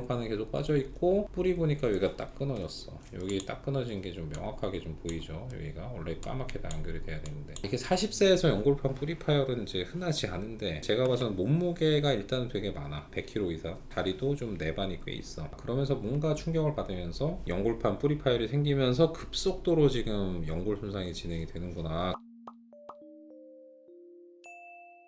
연골판은 계속 빠져있고 뿌리 보니까 여기가 딱 끊어졌어. 여기 딱 끊어진 게 좀 명확하게 좀 보이죠. 여기가 원래 까맣게 다 연결이 돼야 되는데, 이게 40세에서 연골판 뿌리 파열은 이제 흔하지 않은데, 제가 봐서는 몸무게가 일단은 되게 많아. 100kg 이상. 다리도 좀 내반이 꽤 있어. 그러면서 뭔가 충격을 받으면서 연골판 뿌리 파열이 생기면서 급속도로 지금 연골 손상이 진행이 되는구나.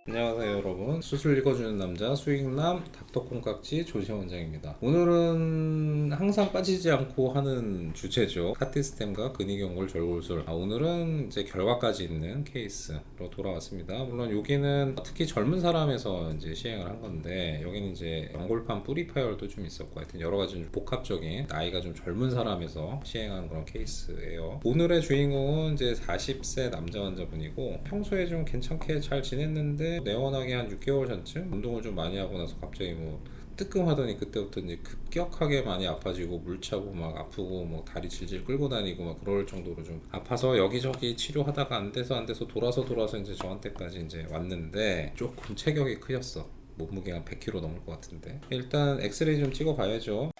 안녕하세요 여러분, 수술 읽어주는 남자 수익남 닥터콩깍지 조시원 원장입니다. 오늘은 항상 빠지지 않고 하는 주제죠. 카티스템과 근위경골 절골술. 오늘은 이제 결과까지 있는 케이스로 돌아왔습니다. 물론 여기는 특히 젊은 사람에서 이제 시행을 한 건데, 여기는 이제 연골판 뿌리 파열도 좀 있었고, 하여튼 여러 가지 좀 복합적인 나이가 좀 젊은 사람에서 시행한 그런 케이스예요. 오늘의 주인공은 이제 40세 남자 환자분이고, 평소에 좀 괜찮게 잘 지냈는데 내원하기 한 6개월 전쯤 운동을 좀 많이 하고 나서 갑자기 뭐 뜨끔하더니 그때부터 이제 급격하게 많이 아파지고 물차고 막 아프고 뭐 다리 질질 끌고 다니고 막 그럴 정도로 좀 아파서 여기저기 치료하다가 안 돼서 돌아서 이제 저한테까지 이제 왔는데, 조금 체격이 크셨어. 몸무게가 한 100kg 넘을 것 같은데, 일단 엑스레이 좀 찍어 봐야죠.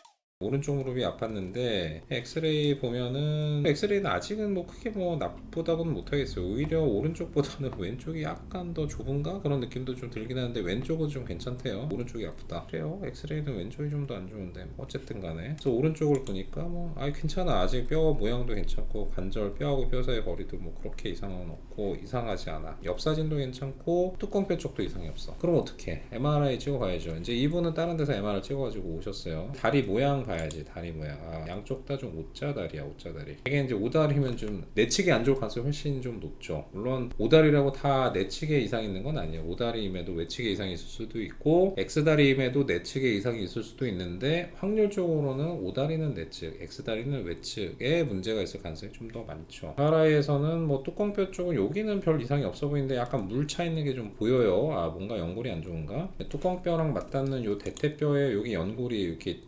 오른쪽 무릎이 아팠는데 엑스레이 보면은, 엑스레이는 아직은 뭐 크게 뭐 나쁘다고는 못하겠어요. 오히려 오른쪽보다는 왼쪽이 약간 더 좁은가? 그런 느낌도 좀 들긴 하는데 왼쪽은 좀 괜찮대요. 오른쪽이 아프다 그래요. 엑스레이는 왼쪽이 좀 더 안 좋은데 어쨌든 간에, 그래서 오른쪽을 보니까 뭐 괜찮아. 아직 뼈 모양도 괜찮고 관절, 뼈하고 뼈 사이 거리도 뭐 그렇게 이상은 없고 이상하지 않아. 옆 사진도 괜찮고 뚜껑뼈 쪽도 이상이 없어. 그럼 어떻게? MRI 찍어봐야죠. 이제 이분은 다른 데서 MRI 찍어가지고 오셨어요. 다리 모양 봐야지. 다리 모양. 양쪽 다 좀 오자다리야. 오자다리. 이게 이제 오다리면 좀 내측이 안 좋을 가능성이 훨씬 좀 높죠. 물론 오다리라고 다 내측에 이상이 있는 건 아니에요. 오다리임에도 외측에 이상이 있을 수도 있고, X다리임에도 내측에 이상이 있을 수도 있는데, 확률적으로는 오다리는 내측, X다리는 외측에 문제가 있을 가능성이 좀 더 많죠. MRI에서는 뭐 뚜껑뼈 쪽은 여기는 별 이상이 없어 보이는데 약간 물 차 있는 게 좀 보여요. 뭔가 연골이 안 좋은가? 뚜껑뼈랑 맞닿는 요 대퇴뼈에 여기 연골이 이렇게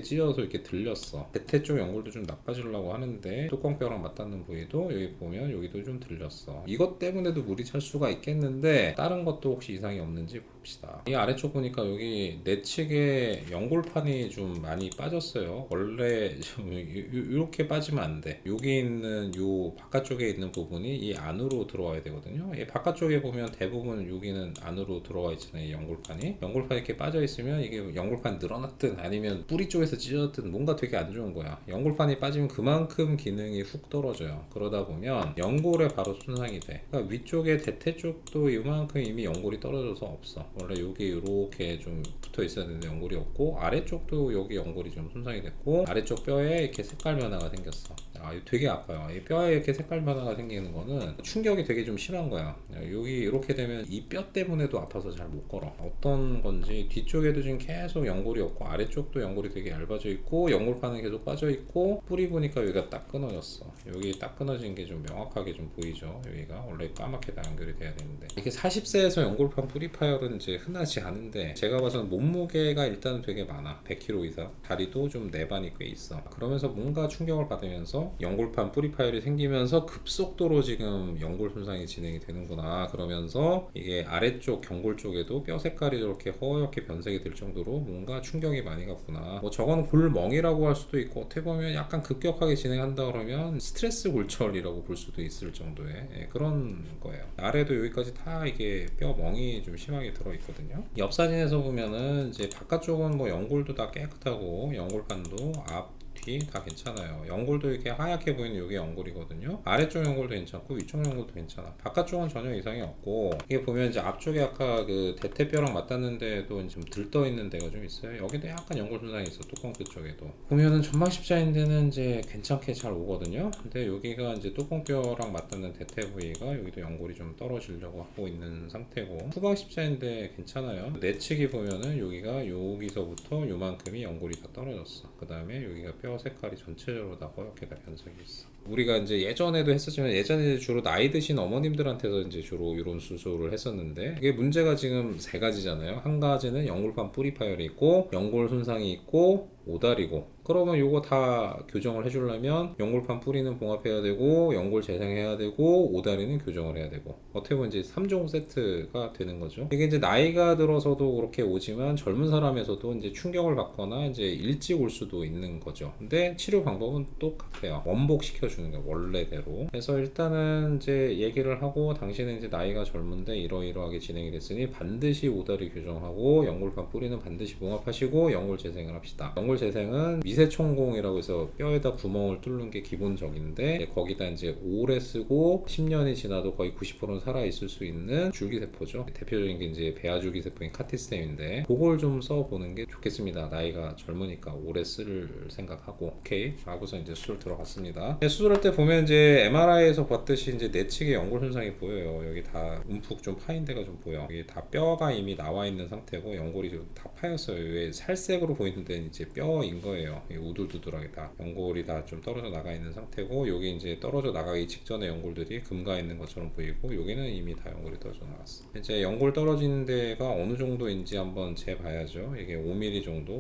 찢어서 이렇게 들렸어. 대퇴 쪽 연골도 좀 나빠지려고 하는데, 뚜껑뼈랑 맞닿는 부위도 여기 보면 여기도 좀 들렸어. 이것 때문에도 물이 찰 수가 있겠는데, 다른 것도 혹시 이상이 없는지 봅시다. 이 아래쪽 보니까 여기 내측에 연골판이 좀 많이 빠졌어요. 원래 이렇게 빠지면 안 돼. 여기 있는 요 바깥쪽에 있는 부분이 이 안으로 들어와야 되거든요. 이 바깥쪽에 보면 대부분 여기는 안으로 들어와 있잖아요. 이 연골판이 이렇게 빠져 있으면 이게 연골판 늘어났든 아니면 뿌리 쪽에서 찢어졌든 뭔가 되게 안 좋은 거야. 연골판이 빠지면 그만큼 기능이 훅 떨어져요. 그러다 보면 연골에 바로 손상이 돼. 그러니까 위쪽에 대퇴 쪽도 이만큼 이미 연골이 떨어져서 없어. 원래 여기 이렇게 좀 붙어 있어야 되는데 연골이 없고, 아래쪽도 여기 연골이 좀 손상이 됐고, 아래쪽 뼈에 이렇게 색깔 변화가 생겼어. 이거 되게 아파요. 이 뼈에 이렇게 색깔 변화가 생기는 거는 충격이 되게 좀 심한 거야. 여기 이렇게 되면 이 뼈 때문에도 아파서 잘 못 걸어. 어떤 건지 뒤쪽에도 지금 계속 연골이 없고, 아래쪽도 연골이 되게 얇아져 있고, 연골판은 계속 빠져 있고, 뿌리 보니까 여기가 딱 끊어졌어. 여기 딱 끊어진 게 좀 명확하게 좀 보이죠. 여기가 원래 까맣게 다 연결이 돼야 되는데, 이게 40세에서 연골판 뿌리 파열은 이제 흔하지 않은데, 제가 봐서는 몸무게가 일단은 되게 많아. 100kg 이상. 다리도 좀 내반이 꽤 있어. 그러면서 뭔가 충격을 받으면서 연골판 뿌리 파열이 생기면서 급속도로 지금 연골 손상이 진행이 되는구나. 그러면서 이게 아래쪽 경골 쪽에도 뼈 색깔이 이렇게 허옇게 변색이 될 정도로 뭔가 충격이 많이 갔구나. 뭐 저건 골멍이라고 할 수도 있고, 어떻게 보면 약간 급격하게 진행한다 그러면 스트레스 골절이라고 볼 수도 있을 정도의 그런 거예요. 아래도 여기까지 다 이게 뼈 멍이 좀 심하게 들어 있거든요. 옆 사진에서 보면은 이제 바깥쪽은 뭐 연골도 다 깨끗하고, 연골판도 앞 뒤 다 괜찮아요. 연골도 이렇게 하얗게 보이는 이게 연골이거든요. 아래쪽 연골도 괜찮고 위쪽 연골도 괜찮아. 바깥쪽은 전혀 이상이 없고, 이게 보면 이제 앞쪽에 아까 그 대퇴뼈랑 맞닿는 데도 좀 들떠 있는 데가 좀 있어요. 여기도 약간 연골 손상이 있어. 뚜껑뼈 쪽에도 보면은 전방 십자인대는 이제 괜찮게 잘 오거든요. 근데 여기가 이제 뚜껑뼈랑 맞닿는 대퇴 부위가 여기도 연골이 좀 떨어지려고 하고 있는 상태고, 후방 십자인대 괜찮아요. 내측이 보면은 여기가 여기서부터 요만큼이 연골이 다 떨어졌어. 그 다음에 여기가 뼈 색깔이 전체적으로 다 허옇게 다 변색이 있어. 우리가 이제 예전에도 했었지만, 예전에 주로 나이 드신 어머님들한테서 이제 주로 이런 수술을 했었는데, 이게 문제가 지금 세 가지잖아요. 한 가지는 연골판 뿌리 파열이 있고, 연골 손상이 있고, 오다리고, 그러면 요거 다 교정을 해주려면 연골판 뿌리는 봉합해야 되고 연골 재생해야 되고 오다리는 교정을 해야 되고, 어떻게 보면 이제 3종 세트가 되는 거죠. 이게 이제 나이가 들어서도 그렇게 오지만 젊은 사람에서도 이제 충격을 받거나 이제 일찍 올 수도 있는 거죠. 근데 치료 방법은 똑같아요. 원복시켜주는 거예요, 원래대로. 그래서 일단은 이제 얘기를 하고, 당신은 이제 나이가 젊은데 이러이러하게 진행이 됐으니 반드시 오다리 교정하고 연골판 뿌리는 반드시 봉합하시고 연골 재생을 합시다. 연골 재생은 미세총공이라고 해서 뼈에다 구멍을 뚫는 게 기본적인데, 거기다 이제 오래 쓰고 10년이 지나도 거의 90%는 살아있을 수 있는 줄기세포죠. 대표적인 게 이제 배아줄기세포인 카티스템인데, 그걸 좀 써보는 게 좋겠습니다. 나이가 젊으니까 오래 쓸 생각하고. 오케이 하고서 이제 수술 들어갔습니다. 수술할 때 보면 이제 MRI에서 봤듯이 이제 내측에 연골 현상이 보여요. 여기 다 움푹 좀 파인 데가 좀 보여. 여기 다 뼈가 이미 나와 있는 상태고 연골이 좀 다 파였어요. 왜 살색으로 보이는데 이제 뼈인 거예요. 우둘두둘하게 다 연골이 다 좀 떨어져 나가 있는 상태고, 여기 이제 떨어져 나가기 직전에 연골들이 금가 있는 것처럼 보이고, 여기는 이미 다 연골이 떨어져 나갔어. 이제 연골 떨어지는 데가 어느 정도인지 한번 재봐야죠. 이게 5mm 정도,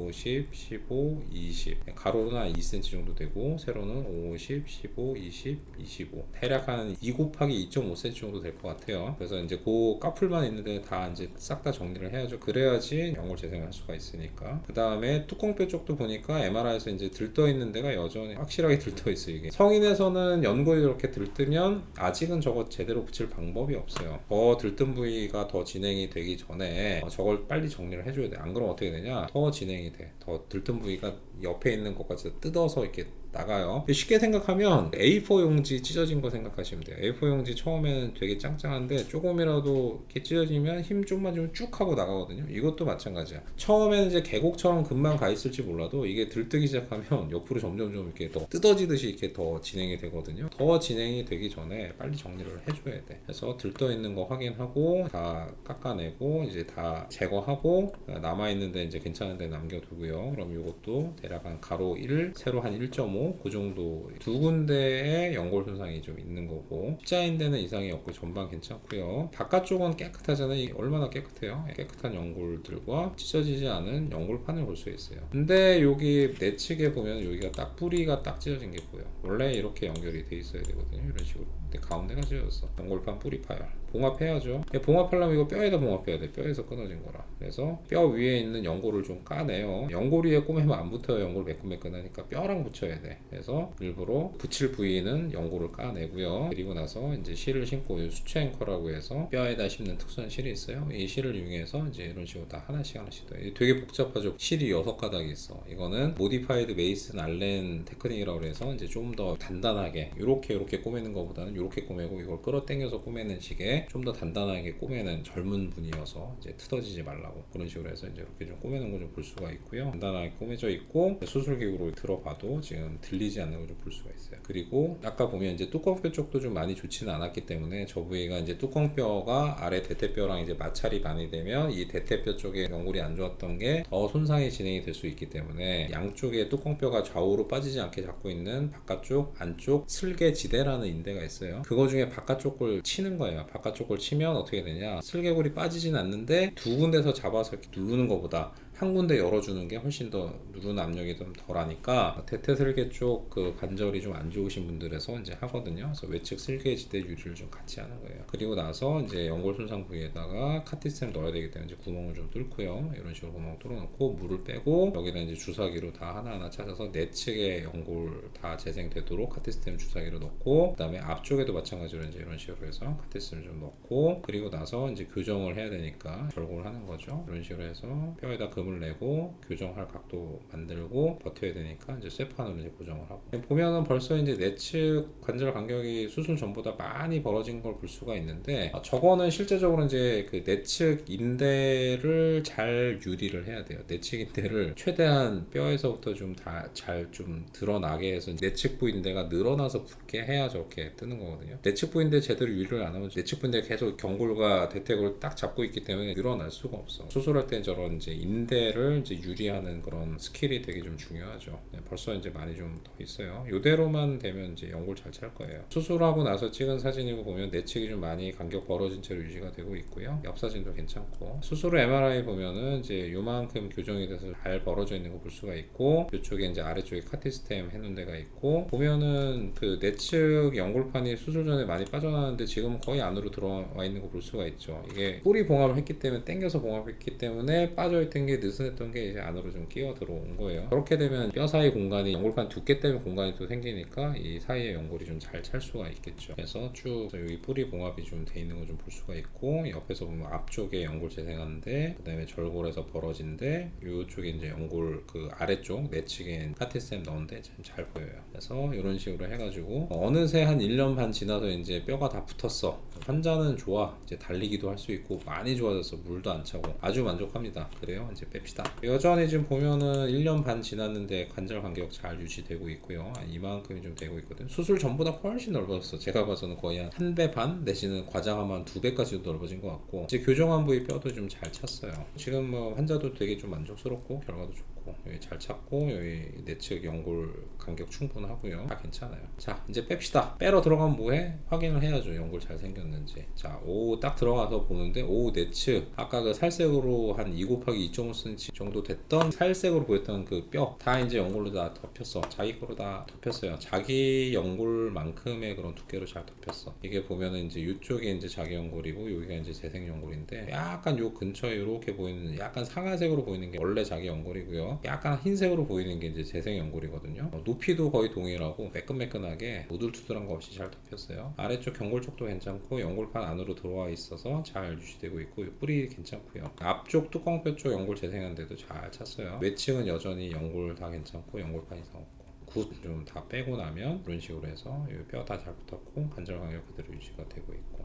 50, 15, 20. 가로로는 한 2cm 정도 되고, 세로는 50, 15, 20, 25. 대략 한 2 곱하기 2.5cm 정도 될 것 같아요. 그래서 이제 그 까풀만 있는데 다 이제 싹 다 정리를 해야죠. 그래야지 연골 재생을 할 수가 있으니까. 그 다음에 뚜껑뼈 쪽도 보니까 MRI에서 이제 들떠 있는 데가 여전히 확실하게 들떠 있어요. 이게 성인에서는 연골이 이렇게 들뜨면 아직은 저거 제대로 붙일 방법이 없어요. 더 들뜬 부위가 더 진행이 되기 전에 저걸 빨리 정리를 해줘야 돼. 안 그러면 어떻게 되냐, 더 진행이 돼. 더 들뜬 부위가 옆에 있는 것까지 뜯어서 이렇게 나가요. 쉽게 생각하면 A4 용지 찢어진 거 생각하시면 돼요. A4 용지 처음에는 되게 짱짱한데 조금이라도 이렇게 찢어지면 힘 좀만 주면 쭉 하고 나가거든요. 이것도 마찬가지야. 처음에는 이제 계곡처럼 금방 가 있을지 몰라도 이게 들뜨기 시작하면 옆으로 점점 이렇게 더 뜯어지듯이 이렇게 더 진행이 되거든요. 더 진행이 되기 전에 빨리 정리를 해줘야 돼. 그래서 들떠 있는 거 확인하고 다 깎아내고 이제 다 제거하고, 남아있는데 이제 괜찮은데 남겨두고요. 그럼 이것도 대략 한 가로 1, 세로 한 1.5, 그 정도, 두 군데에 연골 손상이 좀 있는 거고, 십자인대는 이상이 없고 전반 괜찮고요. 바깥쪽은 깨끗하잖아요. 이게 얼마나 깨끗해요. 깨끗한 연골들과 찢어지지 않은 연골판을 볼 수 있어요. 근데 여기 내측에 보면 여기가 딱 뿌리가 딱 찢어진 게 보여. 원래 이렇게 연결이 돼 있어야 되거든요, 이런 식으로. 근데 가운데가 찢어졌어. 연골판 뿌리 파열. 봉합해야죠. 봉합하려면 이거 뼈에다 봉합해야 돼. 뼈에서 끊어진 거라. 그래서 뼈 위에 있는 연골을 좀 까내요. 연골 위에 꼬매면 안 붙어요. 연골 매끈매끈하니까 뼈랑 붙여야 돼. 그래서 일부러 붙일 부위는 연골을 까내고요. 그리고 나서 이제 실을 신고, 수채 앵커라고 해서 뼈에다 심는 특수한 실이 있어요. 이 실을 이용해서 이제 이런 식으로 다 하나씩 돼. 되게 복잡하죠. 실이 6가닥이 있어. 이거는 모디파이드 메이슨 알렌 테크닉이라고 해서 이제 좀 더 단단하게 이렇게 꼬매는 것보다는 이렇게 꼬매고, 이걸 끌어당겨서 꼬매는 식의 좀 더 단단하게 꼬매는 젊은 분이어서 이제 트어지지 말라고 그런 식으로 해서 이제 이렇게 좀 꼬매는 거 좀 볼 수가 있고요. 단단하게 꼬매져 있고, 수술기구로 들어봐도 지금 들리지 않는 걸 좀 볼 수가 있어요. 그리고 아까 보면 이제 뚜껑뼈 쪽도 좀 많이 좋지는 않았기 때문에 저 부위가 이제 뚜껑뼈가 아래 대퇴뼈랑 이제 마찰이 많이 되면 이 대퇴뼈 쪽에 연골이 안 좋았던 게 더 손상이 진행이 될 수 있기 때문에, 양쪽에 뚜껑뼈가 좌우로 빠지지 않게 잡고 있는 바깥쪽, 안쪽 슬개지대라는 인대가 있어요. 그거 중에 바깥쪽 걸 치는 거예요. 바깥쪽 걸 치면 어떻게 되냐, 슬개골이 빠지진 않는데 두 군데서 잡아서 이렇게 누르는 것보다 한 군데 열어주는 게 훨씬 더 누르는 압력이 좀 덜하니까, 대퇴슬개 쪽 그 관절이 좀 안 좋으신 분들에서 이제 하거든요. 그래서 외측 슬개지대 유리를 좀 같이 하는 거예요. 그리고 나서 이제 연골 손상 부위에다가 카티스템 넣어야 되기 때문에 이제 구멍을 좀 뚫고요. 이런 식으로 구멍 뚫어놓고 물을 빼고, 여기다 이제 주사기로 다 하나하나 찾아서 내측의 연골 다 재생되도록 카티스템 주사기로 넣고, 그 다음에 앞쪽에도 마찬가지로 이제 이런 식으로 해서 카티스템 좀 넣고, 그리고 나서 이제 교정을 해야 되니까 절골을 하는 거죠. 이런 식으로 해서 뼈에다 금을 내고 교정할 각도 만들고 버텨야 되니까 이제 쇠판으로 이제 고정을 하고, 보면은 벌써 이제 내측 관절 간격이 수술 전보다 많이 벌어진 걸 볼 수가 있는데, 저거는 실제적으로 이제 그 내측 인대를 잘 유리를 해야 돼요. 내측 인대를 최대한 뼈에서부터 좀 다 잘 좀 드러나게 해서 내측 부인대가 늘어나서 붙게 해야 저렇게 뜨는 거거든요. 내측 부인대 제대로 유리를 안 하면 내측 부인대 계속 경골과 대퇴골을 딱 잡고 있기 때문에 늘어날 수가 없어. 수술할 때 저런 이제 인대 상대를 이제 유리하는 그런 스킬이 되게 좀 중요하죠. 네, 벌써 이제 많이 좀 더 있어요. 이대로만 되면 이제 연골 잘 찰 거예요. 수술하고 나서 찍은 사진이고 보면 내측이 좀 많이 간격 벌어진 채로 유지가 되고 있고요. 옆 사진도 괜찮고, 수술 후 MRI 보면은 이제 요만큼 교정이 돼서 잘 벌어져 있는 거 볼 수가 있고, 이쪽에 이제 아래쪽에 카티스템 해놓은 데가 있고, 보면은 그 내측 연골판이 수술 전에 많이 빠져나왔는데 지금은 거의 안으로 들어와 있는 거 볼 수가 있죠. 이게 뿌리 봉합을 했기 때문에, 당겨서 봉합했기 때문에 빠져있던 게, 느슨했던 게 이제 안으로 좀 끼어 들어온 거예요. 그렇게 되면 뼈 사이 공간이, 연골판 두께 때문에 공간이 또 생기니까 이 사이에 연골이 좀 잘 찰 수가 있겠죠. 그래서 쭉 여기 뿌리 봉합이 좀 돼 있는 거 좀 볼 수가 있고, 옆에서 보면 앞쪽에 연골 재생하는데, 그 다음에 절골에서 벌어진데, 이쪽에 이제 연골 그 아래쪽 내측에 카티스템 넣은데 잘 보여요. 그래서 이런 식으로 해가지고 어느새 한 1년 반 지나서 이제 뼈가 다 붙었어. 환자는 좋아. 이제 달리기도 할 수 있고 많이 좋아졌어. 물도 안 차고 아주 만족합니다. 그래요. 이제 뺍시다. 여전히 지금 보면은 1년 반 지났는데 관절 간격 잘 유지되고 있고요. 이만큼이 좀 되고 있거든. 수술 전보다 훨씬 넓어졌어. 제가 봐서는 거의 한 배 반 내지는 과장하면 2배까지도 넓어진 것 같고, 이제 교정한 부위 뼈도 좀 잘 찼어요. 지금 뭐 환자도 되게 좀 만족스럽고 결과도 좋고, 여기 잘 찼고, 여기 내측 연골 간격 충분하고요. 다 괜찮아요. 자, 이제 뺍시다. 빼러 들어가면 뭐해? 확인을 해야죠. 연골 잘 생겼는지. 자, 오 딱 들어가서 보는데, 오 내측 아까 그 살색으로 한 2 곱하기 2.5cm 정도 됐던 살색으로 보였던 그 뼈 다 이제 연골로 다 덮였어. 자기 거로 다 덮였어요. 자기 연골만큼의 그런 두께로 잘 덮였어. 이게 보면은 이제 이쪽에 이제 자기 연골이고, 여기가 이제 재생 연골인데, 약간 요 근처에 이렇게 보이는 약간 상아색으로 보이는 게 원래 자기 연골이고요. 약간 흰색으로 보이는 게 이제 재생 연골이거든요. 높이도 거의 동일하고 매끈매끈하게 우둘투둘한 거 없이 잘 덮였어요. 아래쪽 경골 쪽도 괜찮고, 연골판 안으로 들어와 있어서 잘 유지되고 있고, 뿌리 괜찮고요. 앞쪽 뚜껑뼈 쪽 연골 재생한 데도 잘 찼어요. 외측은 여전히 연골 다 괜찮고, 연골판 이상 없고, 굿 좀 다 빼고 나면 이런 식으로 해서 뼈 다 잘 붙었고, 관절 간격 그대로 유지가 되고 있고,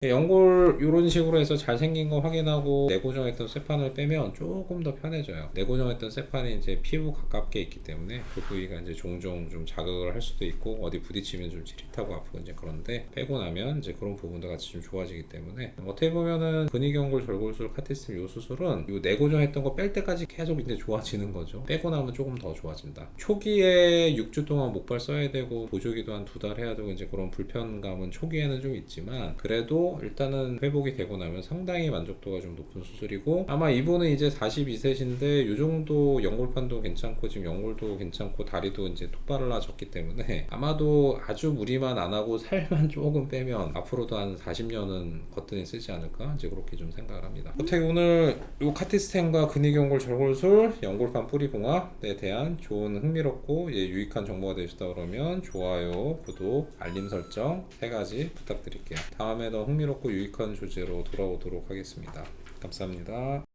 연골 이런 식으로 해서 잘생긴 거 확인하고 내고정했던 쇠판을 빼면 조금 더 편해져요. 내고정했던 쇠판이 이제 피부 가깝게 있기 때문에 그 부위가 이제 종종 좀 자극을 할 수도 있고, 어디 부딪히면 좀 찌릿하고 아프고 이제 그런데, 빼고 나면 이제 그런 부분도 같이 좀 좋아지기 때문에, 어떻게 보면은 근위경골 절골술 카티스템 요 수술은 요 내고정했던 거 뺄 때까지 계속 이제 좋아지는 거죠. 빼고 나면 조금 더 좋아진다. 초기에 6주 동안 목발 써야 되고 보조기도 한 2달 해야 되고 이제 그런 불편감은 초기에는 좀 있지만, 그래도 일단은 회복이 되고 나면 상당히 만족도가 좀 높은 수술이고, 아마 이분은 이제 42세신데 요 정도 연골판도 괜찮고 지금 연골도 괜찮고 다리도 이제 똑바로졌기 때문에, 아마도 아주 무리만 안 하고 살만 조금 빼면 앞으로도 한 40년은 거뜬히 쓰지 않을까, 이제 그렇게 좀 생각을 합니다. 어떻게 오늘 요 카티스템과 근위경골 절골술 연골판 뿌리 봉합에 대한 좋은 흥미롭고 유익한 정보가 되셨다 그러면 좋아요, 구독, 알림 설정 3가지 부탁드릴게요. 다음에 더 흥미롭고 유익한 주제로 돌아오도록 하겠습니다. 감사합니다.